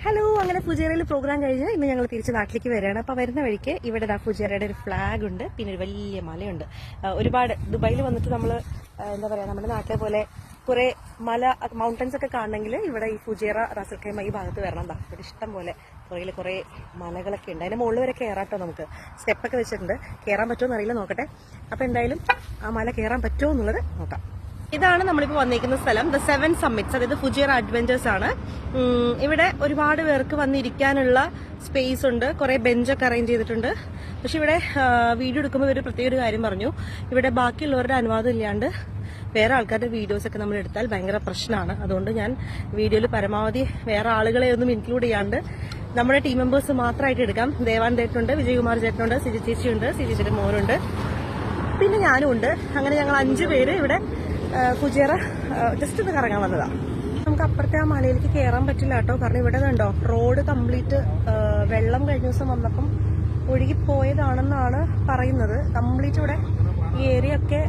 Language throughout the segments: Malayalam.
ഹലോ, അങ്ങനെ ഫുജേറയിൽ പ്രോഗ്രാം കഴിഞ്ഞ് ഇന്ന് ഞങ്ങൾ തിരിച്ച് നാട്ടിലേക്ക് വരികയാണ്. അപ്പോൾ വരുന്ന വഴിക്ക് ഇവിടെ ഫുജേറയുടെ ഒരു ഫ്ലാഗ് ഉണ്ട്, പിന്നെ ഒരു വലിയ മലയുണ്ട്. ഒരുപാട് ദുബായിൽ വന്നിട്ട് നമ്മൾ എന്താ പറയുക, നമ്മുടെ നാട്ടിലെ പോലെ കുറെ മൗണ്ടൻസ് ഒക്കെ കാണണമെങ്കിൽ ഇവിടെ ഈ ഫുജേറ റാസൽ ഖൈമ ഈ ഭാഗത്ത് വരണം. ഇവിടെ ഇഷ്ടം പോലെ കുറെ മലകളൊക്കെ ഉണ്ട്. അതിന്റെ മുകളിൽ വരെ കയറാട്ടോ. നമുക്ക് സ്റ്റെപ്പൊക്കെ വെച്ചിട്ടുണ്ട്. കയറാൻ പറ്റുമോ എന്നറിയില്ല, നോക്കട്ടെ. അപ്പൊ എന്തായാലും ആ മല കയറാൻ പറ്റുമോ എന്നുള്ളത് നോക്കാം. ഇതാണ് നമ്മളിപ്പോൾ വന്നിരിക്കുന്ന സ്ഥലം, ദ 7 സമ്മിറ്റ്സ്, അതായത് ഫുജേറ അഡ്വഞ്ചേഴ്സ് ആണ്. ഇവിടെ ഒരുപാട് പേർക്ക് വന്നിരിക്കാനുള്ള സ്പേസ് ഉണ്ട്, കുറെ ബെഞ്ചൊക്കെ അറേഞ്ച് ചെയ്തിട്ടുണ്ട്. പക്ഷെ ഇവിടെ വീഡിയോ എടുക്കുമ്പോൾ ഒരു പ്രത്യേക ഒരു കാര്യം പറഞ്ഞു, ഇവിടെ ബാക്കിയുള്ളവരുടെ അനുവാദം ഇല്ലാണ്ട് വേറെ ആൾക്കാരുടെ വീഡിയോസ് ഒക്കെ നമ്മൾ എടുത്താൽ ഭയങ്കര പ്രശ്നമാണ്. അതുകൊണ്ട് ഞാൻ വീഡിയോയിൽ പരമാവധി വേറെ ആളുകളെ ഒന്നും ഇൻക്ലൂഡ് ചെയ്യാണ്ട് നമ്മുടെ ടീം മെമ്പേഴ്സ് മാത്രമായിട്ട് എടുക്കാം. ദേവാൻ ചേട്ടനുണ്ട്, വിജയകുമാർ ചേട്ടനുണ്ട്, സിജി ചേച്ചിയുണ്ട്, സിജി ചേട്ടൻ മോനുണ്ട്, പിന്നെ ഞാനും ഉണ്ട്. അങ്ങനെ ഞങ്ങൾ 5 പേര് ഇവിടെ ഫുജേറ ജസ്റ്റ് ഒന്ന് കറങ്ങാൻ വന്നതാ. നമുക്ക് അപ്പുറത്തെ ആ മലയിലേക്ക് കയറാൻ പറ്റില്ല കേട്ടോ, കാരണം ഇവിടെ കണ്ടോ റോഡ് കംപ്ലീറ്റ് വെള്ളം കഴിഞ്ഞ ദിവസം വന്നപ്പം ഒഴുകിപ്പോയതാണെന്നാണ് പറയുന്നത്. കംപ്ലീറ്റ് ഇവിടെ ഈ ഏരിയ ഒക്കെ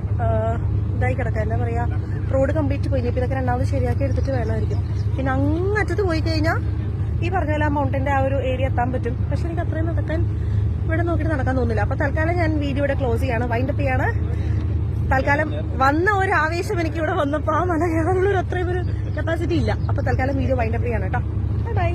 ഇതായി കിടക്കുക, എന്താ പറയാ, റോഡ് കംപ്ലീറ്റ് പോയി. ഇപ്പൊ ഇതൊക്കെ രണ്ടാമത് ശരിയാക്കി എടുത്തിട്ട് വേണമായിരിക്കും. പിന്നെ അങ്ങറ്റത്ത് പോയി കഴിഞ്ഞാൽ ഈ പറഞ്ഞ പോലെ ആ മൗണ്ടന്റെ ആ ഒരു ഏരിയ എത്താൻ പറ്റും. പക്ഷെ എനിക്ക് അത്രയും നടക്കാൻ ഇവിടെ നോക്കിയിട്ട് നടക്കാൻ തോന്നുന്നില്ല. അപ്പൊ തൽക്കാലം ഞാൻ വീഡിയോ ഇവിടെ ക്ലോസ് ചെയ്യാണ്, വൈൻഡപ്പ് ചെയ്യാണ്. തൽക്കാലം വന്ന ഒരു ആവേശം എനിക്ക് ഇവിടെ വന്നപ്പോൾ ആ മല കയറാനുള്ള അത്രയും ഒരു കപ്പാസിറ്റി ഇല്ല. അപ്പൊ തൽക്കാലം വീഡിയോ വൈൻഡപ്പ് ചെയ്യാണ് കേട്ടോ. ബൈ.